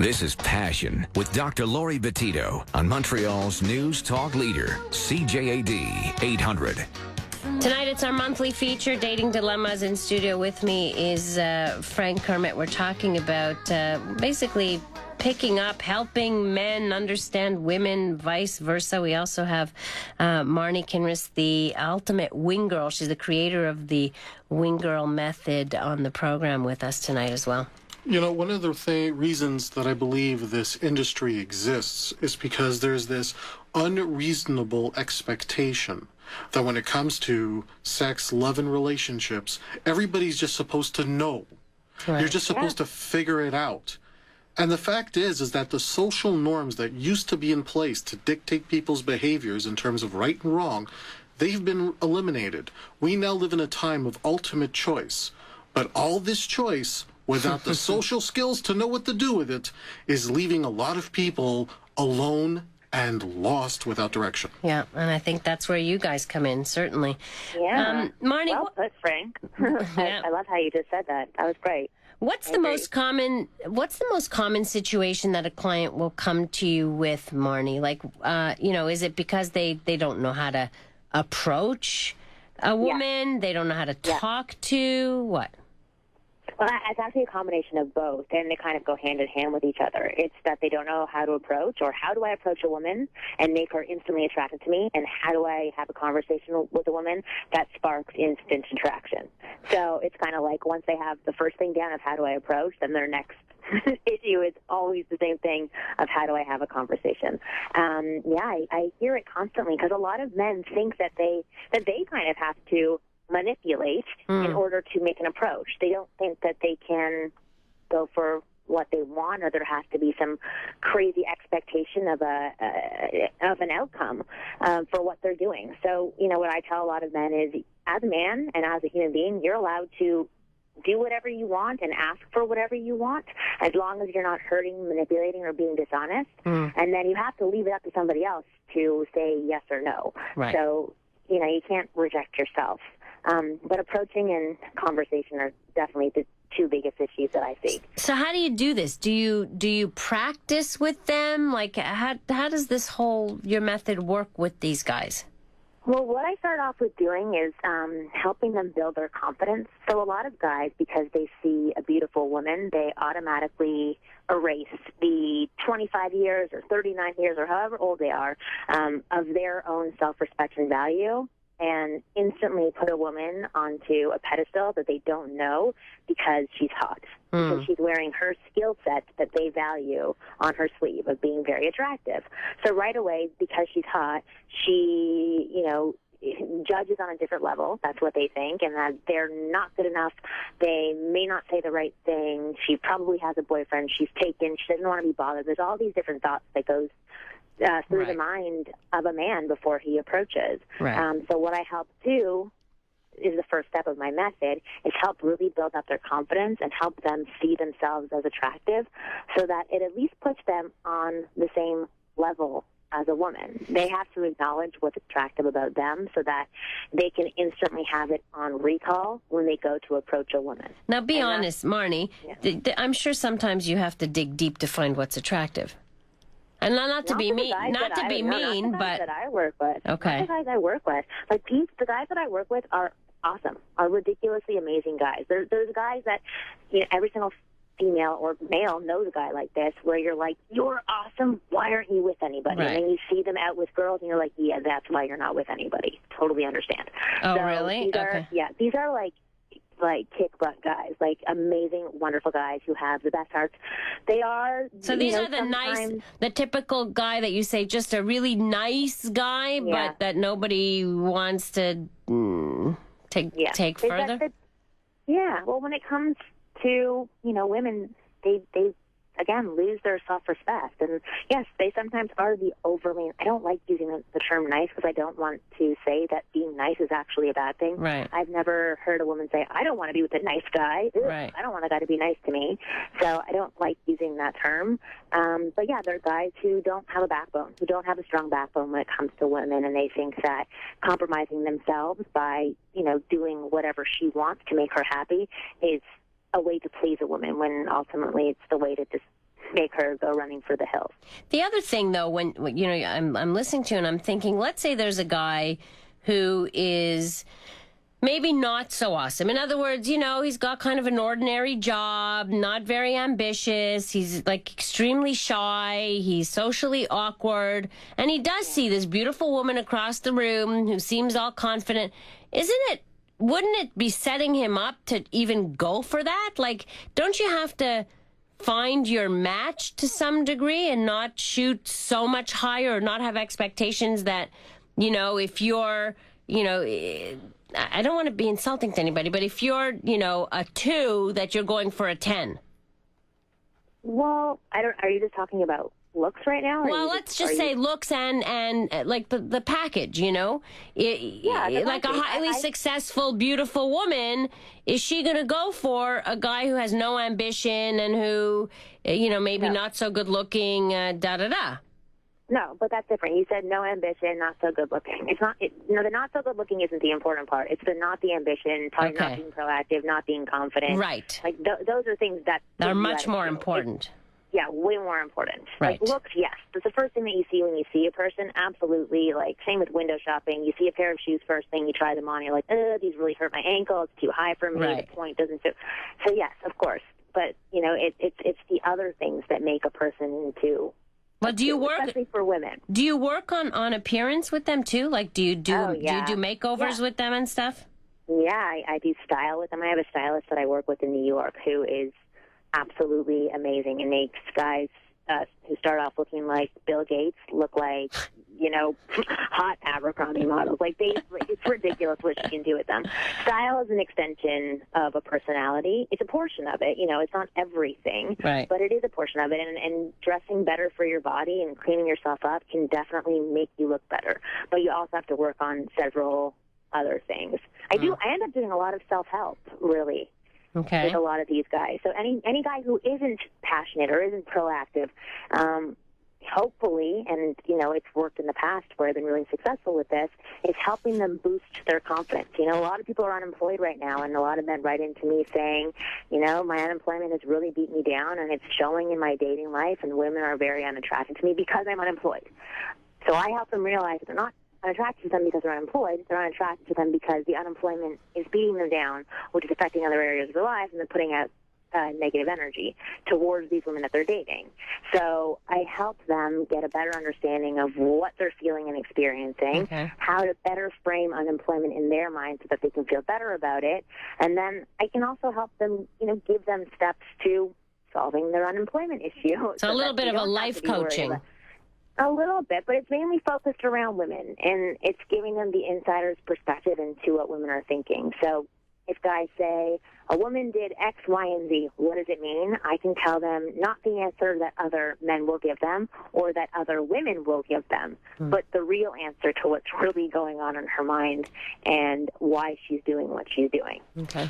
This is Passion with Dr. Laurie Betito on Montreal's News Talk Leader, CJAD 800. Tonight, it's our monthly feature, Dating Dilemmas. In studio with me is Frank Kermit. We're talking about basically picking up, helping men understand women, vice versa. We also have Marni Kinrys, the ultimate wing girl. She's the creator of the wing girl method, on the program with us tonight as well. You know, one of the reasons that I believe this industry exists is because there's this unreasonable expectation that when it comes to sex, love, and relationships, everybody's just supposed to know. Right. You're just supposed to figure it out. And the fact is that the social norms that used to be in place to dictate people's behaviors in terms of right and wrong, they've been eliminated. We now live in a time of ultimate choice. But all this choice, without the social skills to know what to do with it, is leaving a lot of people alone and lost without direction. Yeah, and I think that's where you guys come in, certainly. Yeah. Marni, well put, Frank. Yeah. I love how you just said that. That was great. What's the most common situation that a client will come to you with, Marni? Like, is it because they don't know how to approach a woman? They don't know how to talk to what? Well, it's actually a combination of both, and they kind of go hand in hand with each other. It's that they don't know how to approach, or how do I approach a woman and make her instantly attracted to me, and how do I have a conversation with a woman that sparks instant attraction. So it's kind of like once they have the first thing down of how do I approach, then their next issue is always the same thing of how do I have a conversation. I hear it constantly because a lot of men think that they kind of have to manipulate in order to make an approach. They don't think that they can go for what they want, or there has to be some crazy expectation of an outcome for what they're doing. So, what I tell a lot of men is, as a man and as a human being, you're allowed to do whatever you want and ask for whatever you want, as long as you're not hurting, manipulating, or being dishonest. And then you have to leave it up to somebody else to say yes or no. Right. So, you can't reject yourself. But approaching and conversation are definitely the two biggest issues that I see. So how do you do this? Do you practice with them? Like, how does your method work with these guys? Well, what I start off with doing is helping them build their confidence. So a lot of guys, because they see a beautiful woman, they automatically erase the 25 years or 39 years or however old they are of their own self-respect and value, and instantly put a woman onto a pedestal that they don't know because she's hot. Because she's wearing her skill set that they value on her sleeve of being very attractive. So right away, because she's hot, she, judges on a different level. That's what they think, and that they're not good enough. They may not say the right thing. She probably has a boyfriend. She's taken. She doesn't want to be bothered. There's all these different thoughts that goes through the mind of a man before he approaches. Right. So what I help do is the first step of my method is help really build up their confidence and help them see themselves as attractive, so that it at least puts them on the same level as a woman. They have to acknowledge what's attractive about them so that they can instantly have it on recall when they go to approach a woman. Now, be honest, Marni, I'm sure sometimes you have to dig deep to find what's attractive. And not to be mean, but not the guys that I work with. Okay. Not the guys I work with. Like the guys that I work with are awesome, are ridiculously amazing guys. There's guys that every single female or male knows a guy like this, where you're like, you're awesome. Why aren't you with anybody? Right. And then you see them out with girls, and you're like, yeah, that's why you're not with anybody. Totally understand. Oh, so really? These are like kick butt guys, like amazing, wonderful guys who have the best hearts. They are. So these are the typical guy that you say, just a really nice guy, but that nobody wants to take further. Well, when it comes to women, they again, lose their self-respect. And yes, they sometimes are the overly, I don't like using the term nice because I don't want to say that being nice is actually a bad thing. Right. I've never heard a woman say, I don't want to be with a nice guy. Right. I don't want a guy to be nice to me. So I don't like using that term. But yeah, there are guys who don't have a backbone, who don't have a strong backbone when it comes to women, and they think that compromising themselves by, doing whatever she wants to make her happy is a way to please a woman, when ultimately it's the way to just make her go running for the hills. The other thing, though, when you know, I'm listening to you and I'm thinking, let's say there's a guy who is maybe not so awesome. In other words, you know, he's got kind of an ordinary job, not very ambitious. He's like extremely shy. He's socially awkward. And he does see this beautiful woman across the room who seems all confident. Wouldn't it be setting him up to even go for that? Like, don't you have to find your match to some degree and not shoot so much higher or not have expectations that, you know, if you're, you know, I don't want to be insulting to anybody, but if you're, you know, a 2, that you're going for a 10. Well, are you just talking about looks right now? Well, let's just say looks and like the package, you know? Like a highly successful, beautiful woman, is she going to go for a guy who has no ambition and who, you know, maybe not so good looking, da-da-da? No, but that's different. You said no ambition, not so good looking. It's not. The not so good looking isn't the important part. It's the not the ambition, probably not being proactive, not being confident. Right. Like those are things that are much more important. Yeah, way more important. Right. Like looks, yes. That's the first thing that you see when you see a person. Absolutely. Like same with window shopping. You see a pair of shoes first thing, you try them on, you're like, these really hurt my ankle. It's too high for me. Right. The point doesn't fit. So yes, of course. But you know, it's the other things that make a person into. Well, do you work, especially for women? Do you work on appearance with them too? Like, do you do makeovers with them and stuff? Yeah, I do style with them. I have a stylist that I work with in New York who is absolutely amazing and makes guys who start off looking like Bill Gates look like, you know, hot Abercrombie models. Like it's ridiculous what she can do with them. Style is an extension of a personality. It's a portion of it. You know, it's not everything, right, but it is a portion of it. And dressing better for your body and cleaning yourself up can definitely make you look better. But you also have to work on several other things. I end up doing a lot of self-help, really. Okay. With a lot of these guys. So any guy who isn't passionate or isn't proactive, hopefully, and, you know, it's worked in the past where I've been really successful with this, is helping them boost their confidence. You know, a lot of people are unemployed right now, and a lot of men write into me saying, you know, my unemployment has really beat me down, and it's showing in my dating life, and women are very unattracted to me because I'm unemployed. So I help them realize that they're not unattracted to them because they're unemployed. They're unattracted to them because the unemployment is beating them down, which is affecting other areas of their lives, and they're putting out negative energy towards these women that they're dating. So I help them get a better understanding of what they're feeling and experiencing, how to better frame unemployment in their mind so that they can feel better about it. And then I can also help them, you know, give them steps to solving their unemployment issue. So a little bit of a life coaching. A little bit, but it's mainly focused around women, and it's giving them the insider's perspective into what women are thinking. So if guys say, a woman did X, Y, and Z, what does it mean? I can tell them not the answer that other men will give them or that other women will give them, but the real answer to what's really going on in her mind and why she's doing what she's doing. Okay.